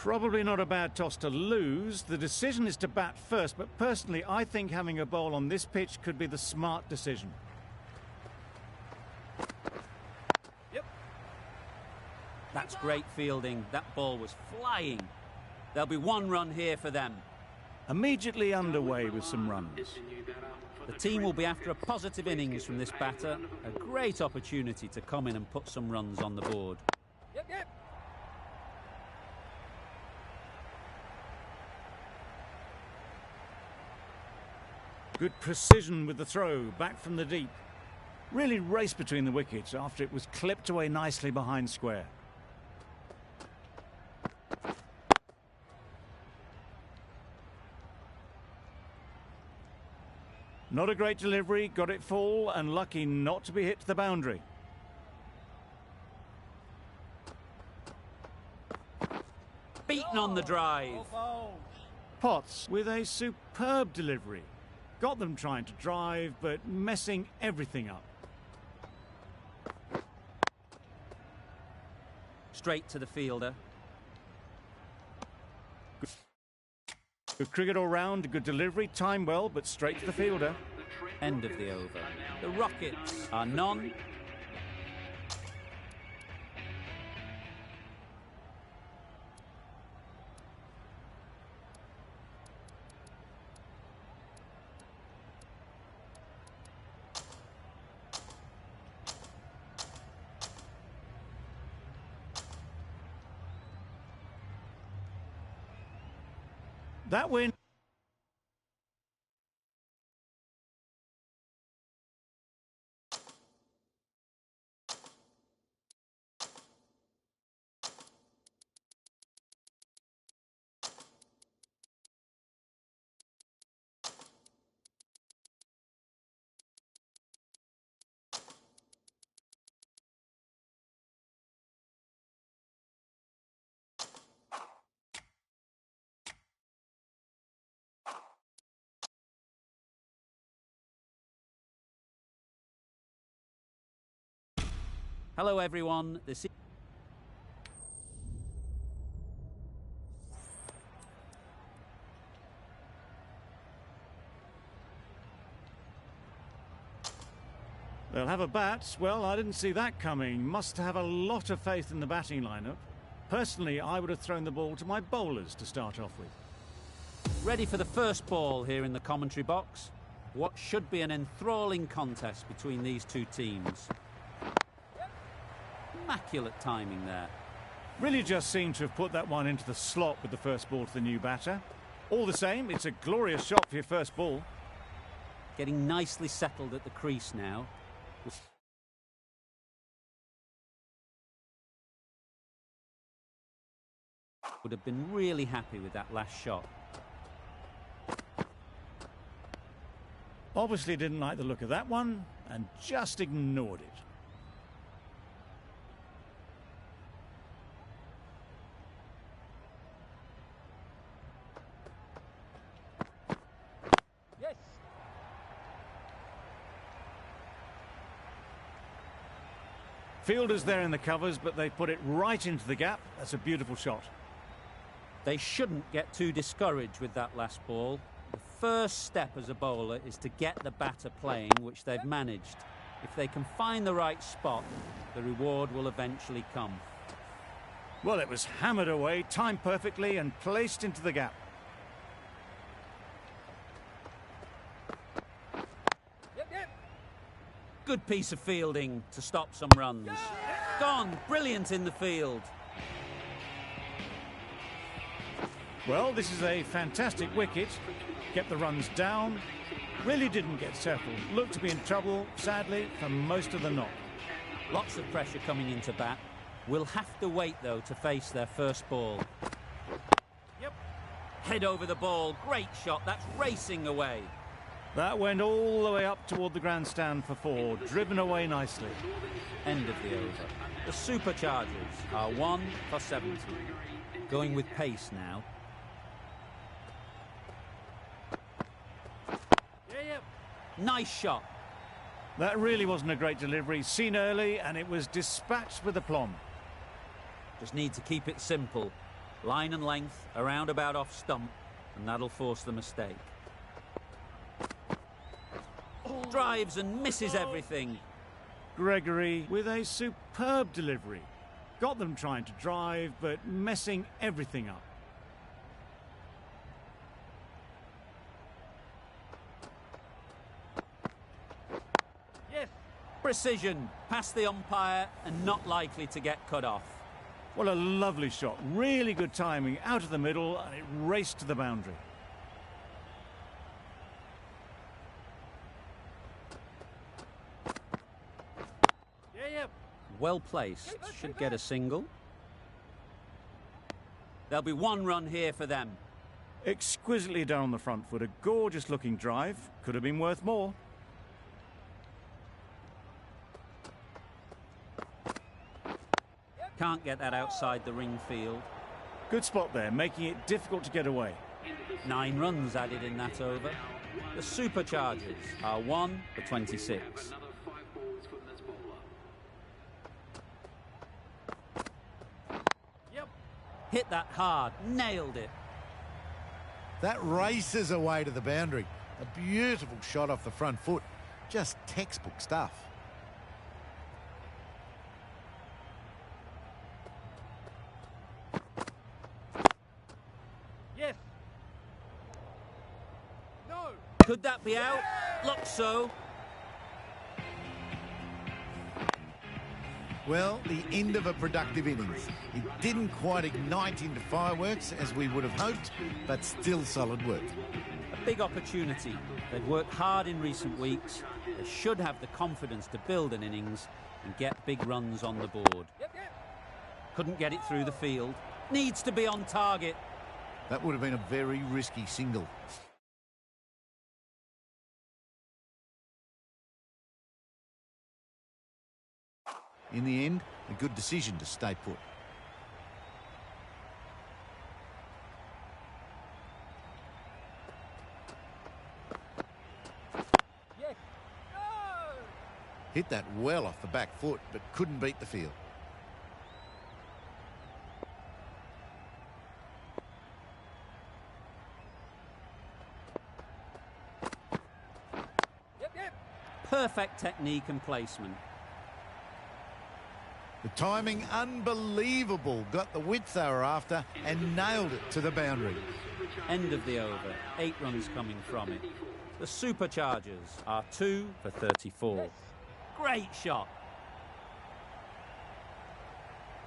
Probably not a bad toss to lose. The decision is to bat first, but personally I think having a bowl on this pitch could be the smart decision. Yep. That's great fielding. That ball was flying. There'll be 1 run here for them. Immediately underway with some runs. The team will be after a positive innings from this batter. A great opportunity to come in and put some runs on the board. Yep. Good precision with the throw, back from the deep. Really raced between the wickets after it was clipped away nicely behind square. Not a great delivery, got it full and lucky not to be hit to the boundary. Beaten on the drive. Potts with a superb delivery. Got them trying to drive, but messing everything up. Straight to the fielder. Good cricket all round, good delivery, timed well, but straight to the fielder. End of the over. The Rockets are none. That win. Hello everyone. They'll have a bat. Well, I didn't see that coming. Must have a lot of faith in the batting lineup. Personally, I would have thrown the ball to my bowlers to start off with. Ready for the first ball here in the commentary box. What should be an enthralling contest between these two teams. Immaculate timing there. Really just seemed to have put that one into the slot with the first ball to the new batter. All the same, it's a glorious shot for your first ball. Getting nicely settled at the crease now. Would have been really happy with that last shot. Obviously didn't like the look of that one and just ignored it. Yes. Fielders there in the covers, but they put it right into the gap. That's a beautiful shot. They shouldn't get too discouraged with that last ball. The first step as a bowler is to get the batter playing, which they've managed. If they can find the right spot, the reward will eventually come. Well, it was hammered away, timed perfectly and placed into the gap. Good piece of fielding to stop some runs. Gone, brilliant in the field. Well, this is a fantastic wicket. Kept the runs down. Really didn't get settled. Looked to be in trouble, sadly, for most of the knock. Lots of pressure coming into bat. Will have to wait, though, to face their first ball. Yep. Head over the ball. Great shot. That's racing away. That went all the way up toward the grandstand for 4. Driven away nicely. End of the over. The Superchargers are 1 for 70. Going with pace now. Nice shot. That really wasn't a great delivery. Seen early and it was dispatched with aplomb. Just need to keep it simple. Line and length, around about off stump, and that'll force the mistake. Drives and misses everything. Gregory with a superb delivery. Got them trying to drive, but messing everything up. Yes. Precision, past the umpire and not likely to get cut off. What a lovely shot. Really good timing, out of the middle, and it raced to the boundary. Well placed, should get a single. There'll be one run here for them. Exquisitely done on the front foot, a gorgeous looking drive. Could have been worth more. Can't get that outside the ring field. Good spot there, making it difficult to get away. 9 runs added in that over. The Superchargers are 1 for 26. Hit that hard, nailed it. That races away to the boundary. A beautiful shot off the front foot. Just textbook stuff. Yes. No. Could that be out? Looks so. Well, the end of a productive innings. It didn't quite ignite into fireworks as we would have hoped, but still solid work. A big opportunity. They've worked hard in recent weeks. They should have the confidence to build an innings and get big runs on the board. Couldn't get it through the field. Needs to be on target. That would have been a very risky single. In the end, a good decision to stay put. Yes. No! Hit that well off the back foot, but couldn't beat the field. Perfect technique and placement. The timing, unbelievable. Got the width they were after and nailed it to the boundary. End of the over. 8 runs coming from it. The Superchargers are 2 for 34. Great shot.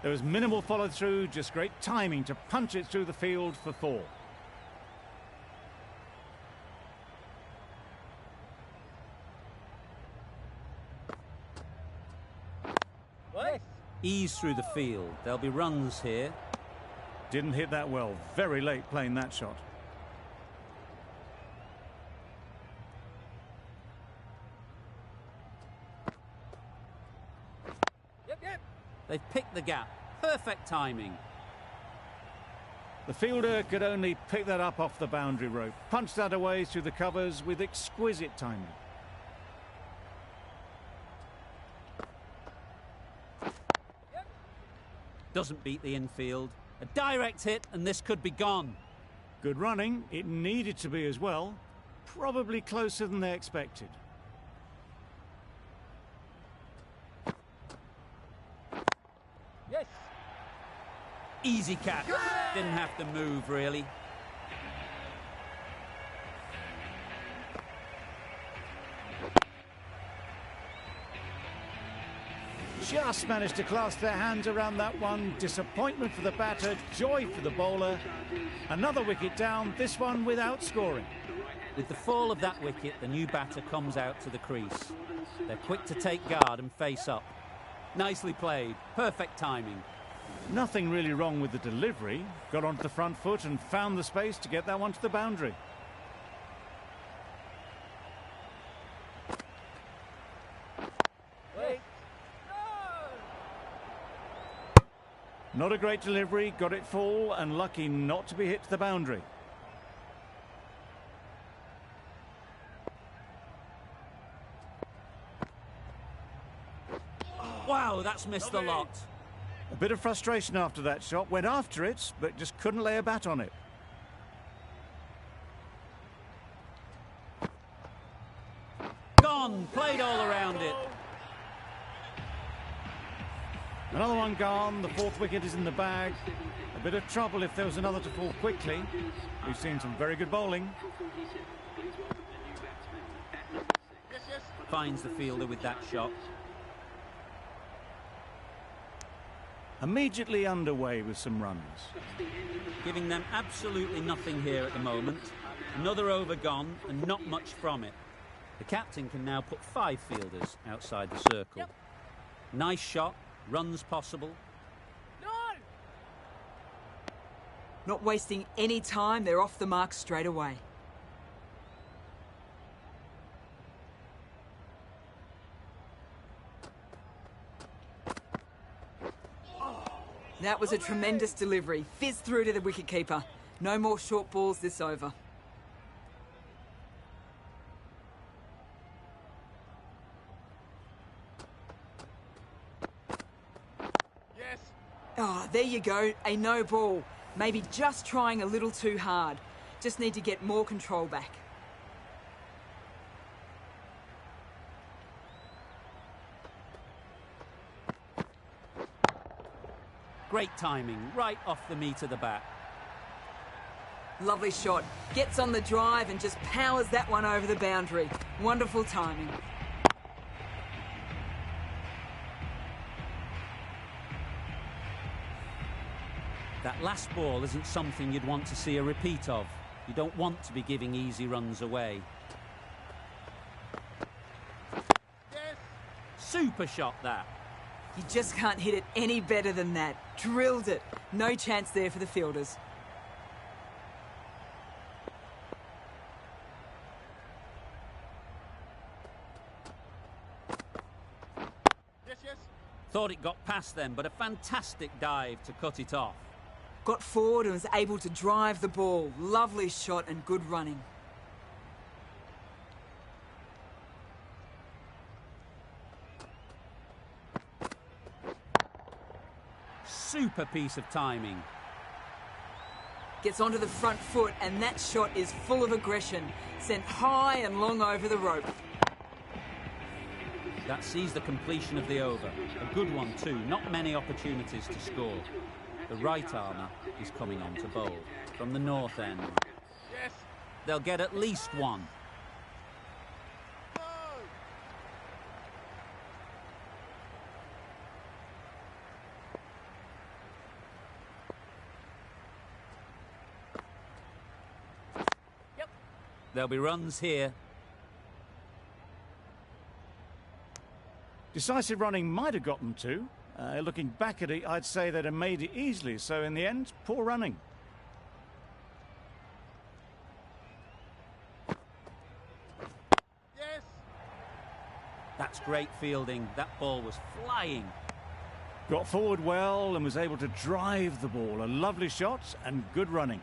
There was minimal follow-through, just great timing to punch it through the field for 4. Ease through the field. There'll be runs here. Didn't hit that well. Very late playing that shot. They've picked the gap. Perfect timing. The fielder could only pick that up off the boundary rope. Punched that away through the covers with exquisite timing. Doesn't beat the infield. A direct hit and this could be gone. Good running. It needed to be as well. Probably closer than they expected. Yes. Easy catch. Didn't have to move really. Just managed to clasp their hands around that one. Disappointment for the batter, joy for the bowler. Another wicket down, this one without scoring. With the fall of that wicket, the new batter comes out to the crease. They're quick to take guard and face up. Nicely played, perfect timing. Nothing really wrong with the delivery. Got onto the front foot and found the space to get that one to the boundary. Not a great delivery, got it full and lucky not to be hit to the boundary. Wow, that's missed a lot. A bit of frustration after that shot. Went after it, but just couldn't lay a bat on it. Gone, played all around it. Another one gone. The fourth wicket is in the bag. A bit of trouble if there was another to fall quickly. We've seen some very good bowling. Finds the fielder with that shot. Immediately underway with some runs. Giving them absolutely nothing here at the moment. Another over gone and not much from it. The captain can now put 5 fielders outside the circle. Yep. Nice shot, runs possible. No! Not wasting any time, they're off the mark straight away. That was a tremendous delivery. Fizzed through to the wicketkeeper. No more short balls this over. Yes! Oh, there you go. A no ball. Maybe just trying a little too hard. Just need to get more control back. Great timing, right off the meat of the bat. Lovely shot. Gets on the drive and just powers that one over the boundary. Wonderful timing. That last ball isn't something you'd want to see a repeat of. You don't want to be giving easy runs away. Yes! Super shot that. You just can't hit it any better than that. Drilled it. No chance there for the fielders. Yes, yes! Thought it got past them, but a fantastic dive to cut it off. Got forward and was able to drive the ball. Lovely shot and good running. Super piece of timing. Gets onto the front foot and that shot is full of aggression. Sent high and long over the rope. That sees the completion of the over. A good one too, not many opportunities to score. The right armer is coming on to bowl from the north end. Yes! They'll get at least one. No! Yep! There'll be runs here. Decisive running might have got them to. Looking back at it, I'd say they'd have made it easily. So in the end, poor running. Yes! That's great fielding. That ball was flying. Got forward well and was able to drive the ball. A lovely shot and good running.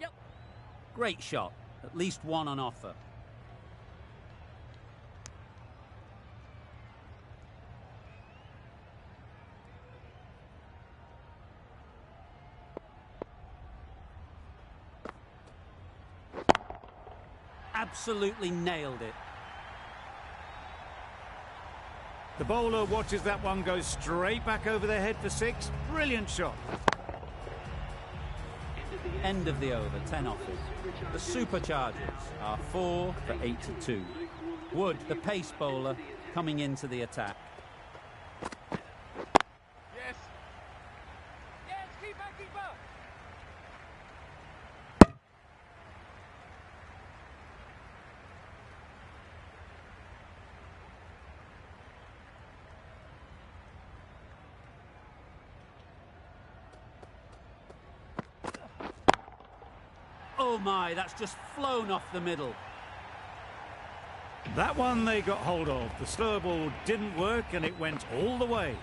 Yep! Great shot. At least one on offer. Absolutely nailed it. The bowler watches that one go straight back over their head for 6. Brilliant shot. End of the over, 10 offers. The Superchargers are 4 for 82. Wood, the pace bowler, coming into the attack. Yes! Yes, keeper, keeper! Oh my, that's just flown off the middle. That one they got hold of. The slower ball didn't work and it went all the way.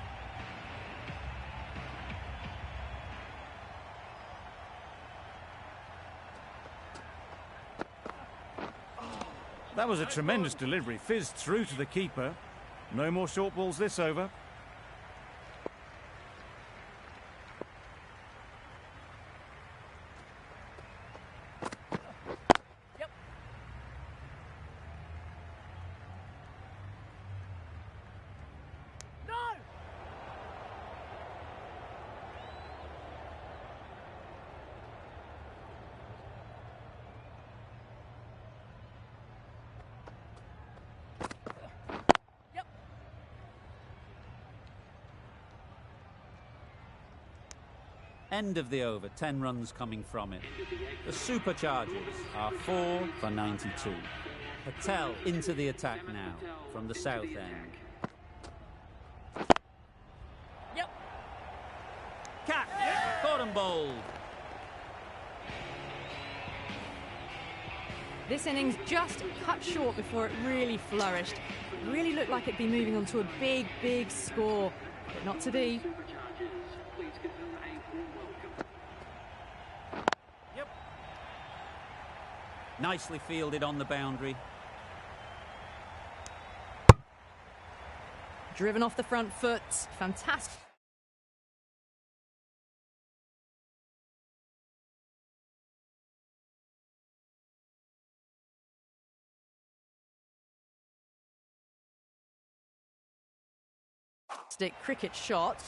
That was a tremendous delivery, fizzed through to the keeper. No more short balls this over. Yep. No! Yep. End of the over, 10 runs coming from it. The Superchargers are 4 for 92. Patel into the attack now from the south end. Yep. Cat, caught and bowled. This innings just cut short before it really flourished. It really looked like it'd be moving on to a big, big score, but not to be. Yep. Nicely fielded on the boundary. Driven off the front foot. Fantastic. Cricket shot.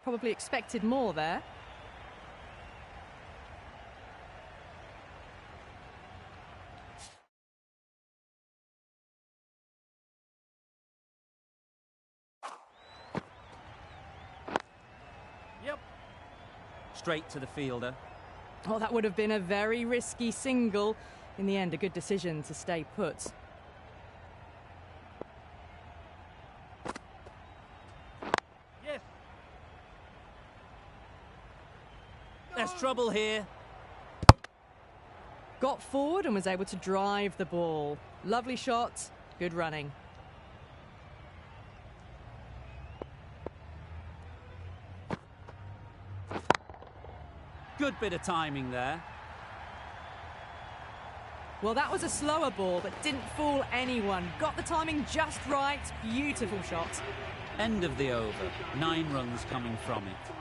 Probably expected more there. straight to the fielder. Oh, that would have been a very risky single. In the end, a good decision to stay put. Yes. There's trouble here. Got forward and was able to drive the ball. Lovely shot, good running. Good bit of timing there. Well, that was a slower ball, but didn't fool anyone. Got the timing just right. Beautiful shot. End of the over. 9 runs coming from it.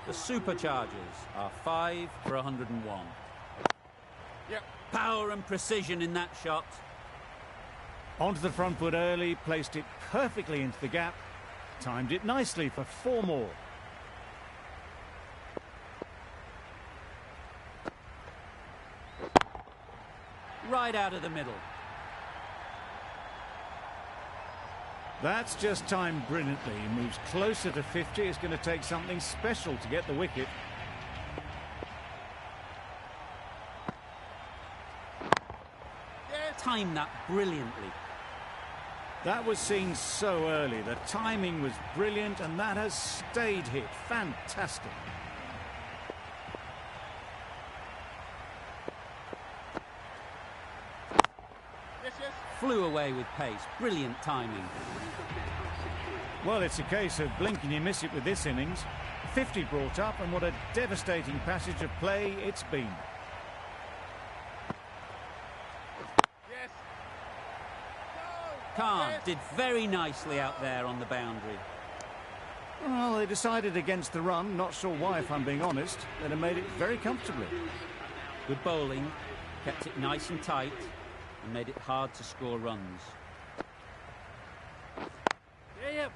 The Superchargers are 5 for 101. Yep. Power and precision in that shot. Onto the front foot early, placed it perfectly into the gap. Timed it nicely for 4 more. Right out of the middle. That's just timed brilliantly. He moves closer to 50. It's going to take something special to get the wicket. Timed that brilliantly. That was seen so early. The timing was brilliant, and that has stayed hit. Fantastic. Flew away with pace. Brilliant timing. Well, it's a case of blink and you miss it with this innings. 50 brought up, and what a devastating passage of play it's been. Yes. Khan did very nicely out there on the boundary. Well, they decided against the run. Not sure why, if I'm being honest. They'd have made it very comfortably. Good bowling. Kept it nice and tight and made it hard to score runs. Yeah.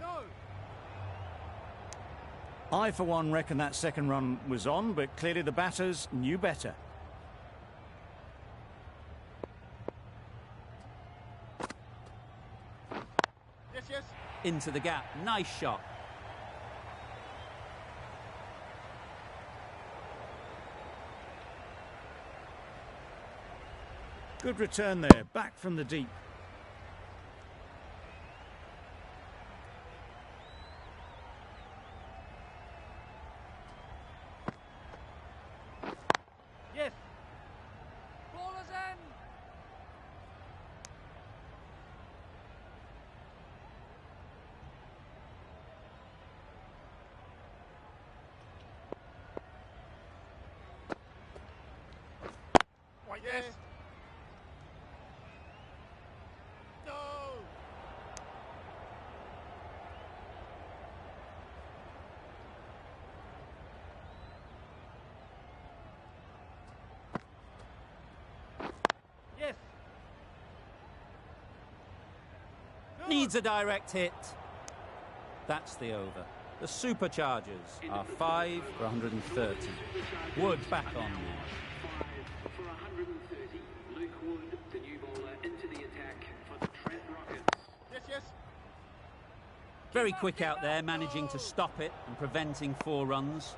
No. I, for one, reckon that second run was on, but clearly the batters knew better. Yes. Into the gap. Nice shot. Good return there, back from the deep. Yes. Ballers in. Why, yes. No. Yes. No. Needs a direct hit. That's the over. The Superchargers are 5 for 130. Wood back on now. 5 for 130. Luke Wood, the new bowler, into the attack for the Trent Rockets. Yes. Very quick out there, managing to stop it and preventing 4 runs.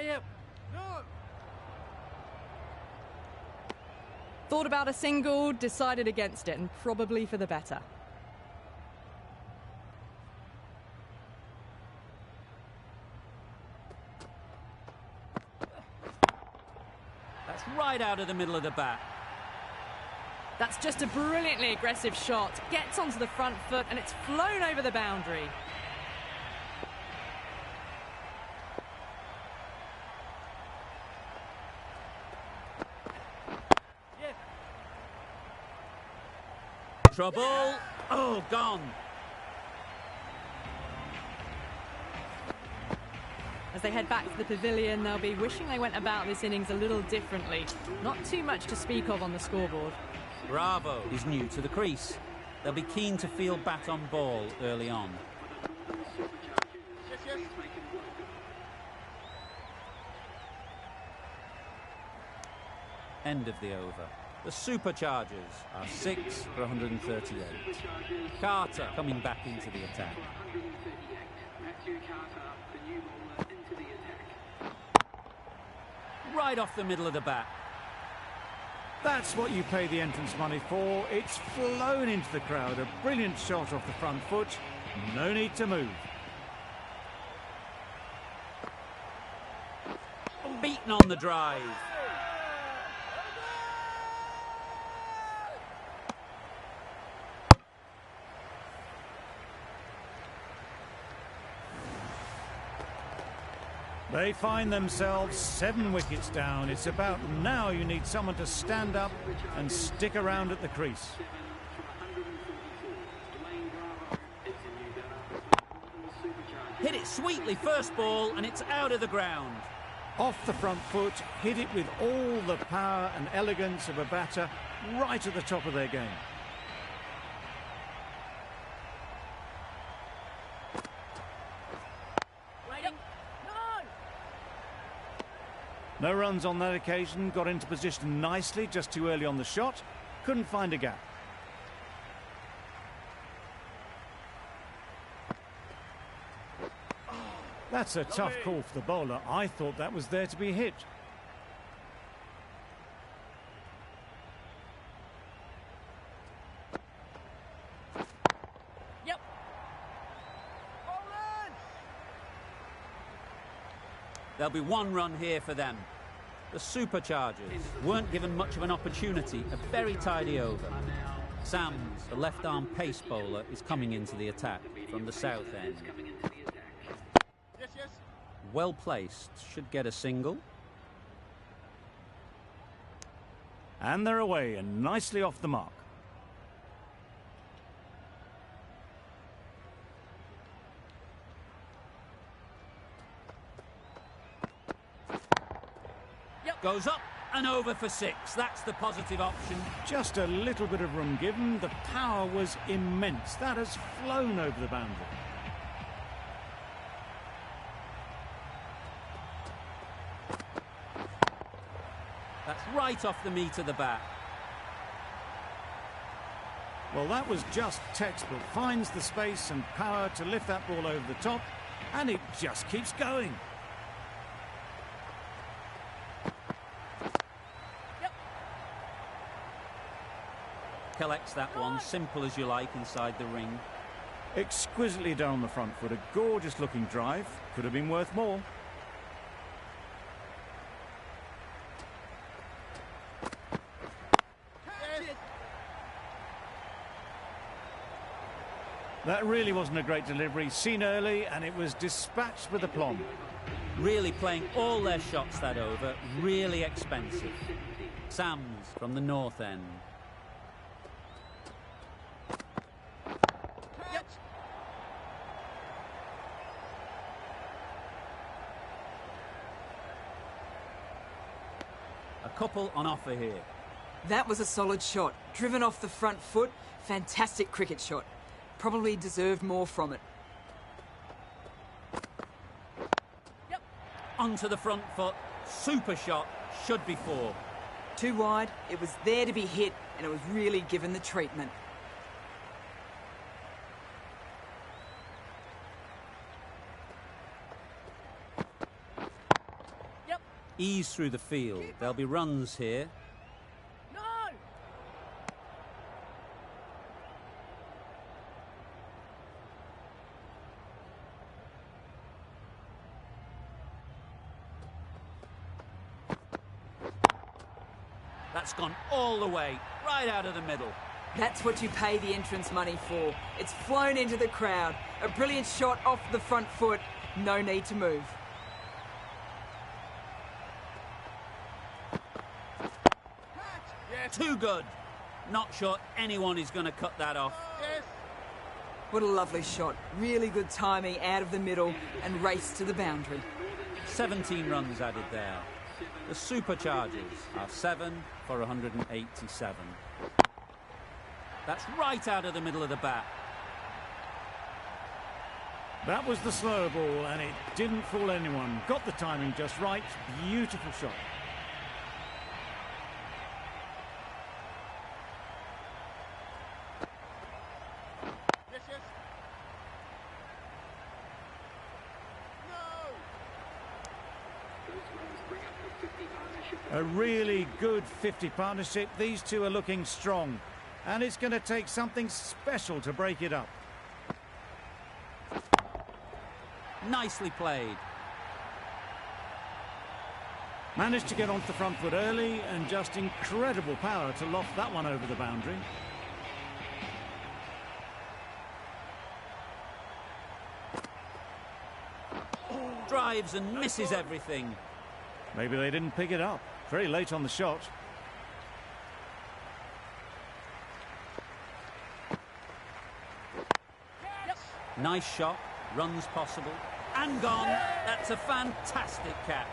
Yeah. No. Thought about a single, decided against it, and probably for the better. That's right out of the middle of the bat. That's just a brilliantly aggressive shot. Gets onto the front foot, and it's flown over the boundary. Yes. Trouble. Oh, gone. As they head back to the pavilion, they'll be wishing they went about this innings a little differently. Not too much to speak of on the scoreboard. Bravo is new to the crease. They'll be keen to field bat on ball early on. Yes. End of the over. The Superchargers are 6 for 138. Carter coming back into the attack. 138. Matthew Carter, the new bowler, into the attack. Right off the middle of the bat. That's what you pay the entrance money for. It's flown into the crowd. A brilliant shot off the front foot. No need to move. Beaten on the drive. They find themselves 7 wickets down. It's about now you need someone to stand up and stick around at the crease. 7 for 144. Dwayne Bravo is a new batter for the Superchargers. Hit it sweetly first ball and it's out of the ground. Off the front foot, hit it with all the power and elegance of a batter right at the top of their game. No runs on that occasion, got into position nicely, just too early on the shot, couldn't find a gap. That's a tough call for the bowler. I thought that was there to be hit. Yep. There'll be 1 run here for them. The Superchargers weren't given much of an opportunity. A very tidy over. Sams, the left-arm pace bowler, is coming into the attack from the south end. Coming into the attack. Well placed, should get a single. And they're away and nicely off the mark. Goes up and over for 6. That's the positive option. Just a little bit of room given. The power was immense. That has flown over the boundary. That's right off the meat of the bat. Well, that was just textbook. Finds the space and power to lift that ball over the top, and it just keeps going. Collects that one, simple as you like, inside the ring. Exquisitely down the front foot. A gorgeous looking drive. Could have been worth more. That really wasn't a great delivery. Seen early, and it was dispatched with aplomb. Really playing all their shots that over. Really expensive. Sams from the north end. A couple on offer here. That was a solid shot. Driven off the front foot. Fantastic cricket shot. Probably deserved more from it. Onto the front foot. Super shot. Should be 4. Too wide. It was there to be hit, and it was really given the treatment. Ease through the field. There'll be runs here. No! That's gone all the way, right out of the middle. That's what you pay the entrance money for. It's flown into the crowd. A brilliant shot off the front foot. No need to move. Too good. Not sure anyone is going to cut that off. What a lovely shot. Really good timing out of the middle and race to the boundary. 17 runs added there. The Superchargers are 7 for 187. That's right out of the middle of the bat. That was the slower ball, and it didn't fool anyone. Got the timing just right. Beautiful shot. A really good 50 partnership. These two are looking strong. And it's going to take something special to break it up. Nicely played. Managed to get onto the front foot early and just incredible power to loft that one over the boundary. Drives and misses everything. Maybe they didn't pick it up. Very late on the shot. Nice shot. Runs possible. And gone. That's a fantastic catch.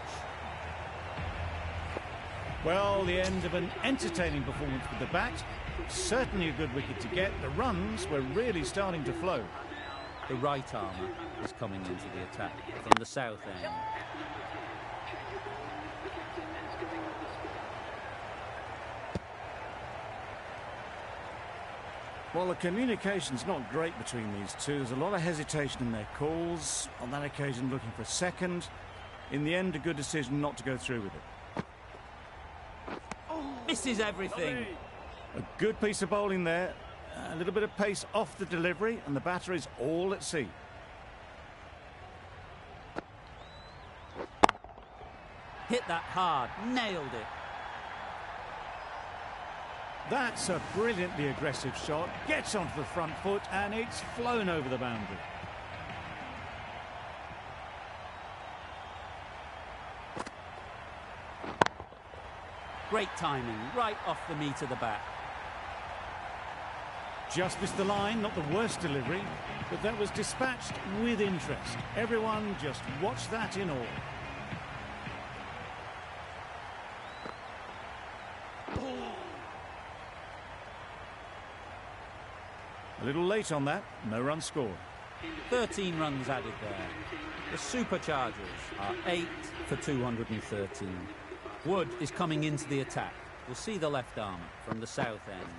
Well, the end of an entertaining performance with the bat. Certainly a good wicket to get. The runs were really starting to flow. The right armour is coming into the attack from the south end. Well, the communication's not great between these two. There's a lot of hesitation in their calls. On that occasion, looking for a second. In the end, a good decision not to go through with it. Misses everything. A good piece of bowling there. A little bit of pace off the delivery, and the batter is all at sea. Hit that hard. Nailed it. That's a brilliantly aggressive shot. Gets onto the front foot, and it's flown over the boundary. Great timing, right off the meat of the bat. Just missed the line, not the worst delivery, but that was dispatched with interest. Everyone just watched that in awe. A little late on that, no run scored. 13 runs added there. The Superchargers are 8 for 213. Wood is coming into the attack. We'll see the left arm from the south end.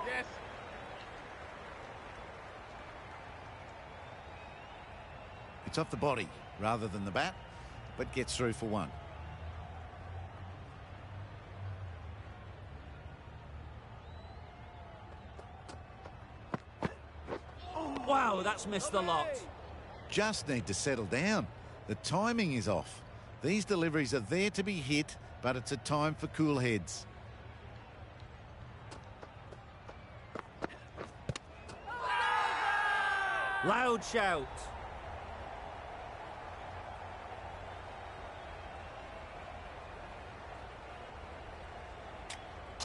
Yes. It's off the body rather than the bat, but gets through for one. Wow, that's missed a lot. Just need to settle down. The timing is off. These deliveries are there to be hit, but it's a time for cool heads. Loud shout.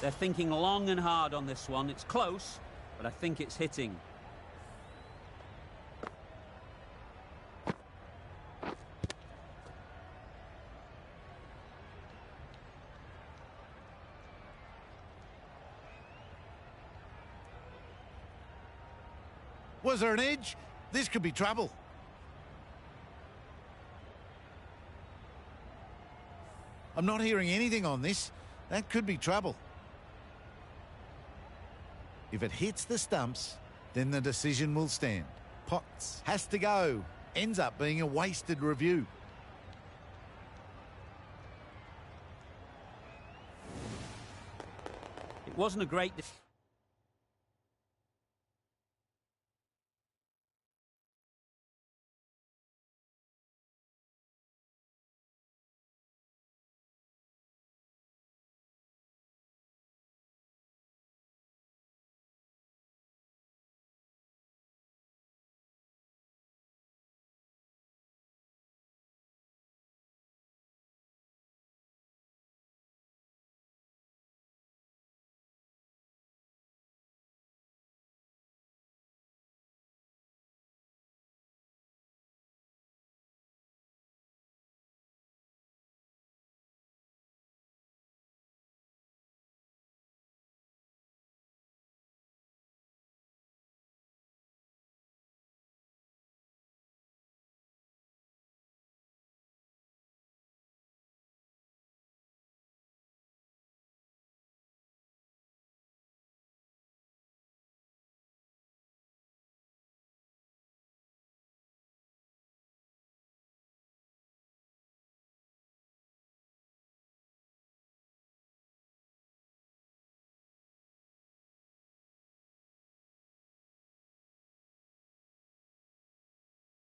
They're thinking long and hard on this one. It's close, but I think it's hitting. Was there an edge? This could be trouble. I'm not hearing anything on this. That could be trouble. If it hits the stumps, then the decision will stand. Potts has to go. Ends up being a wasted review. It wasn't a great...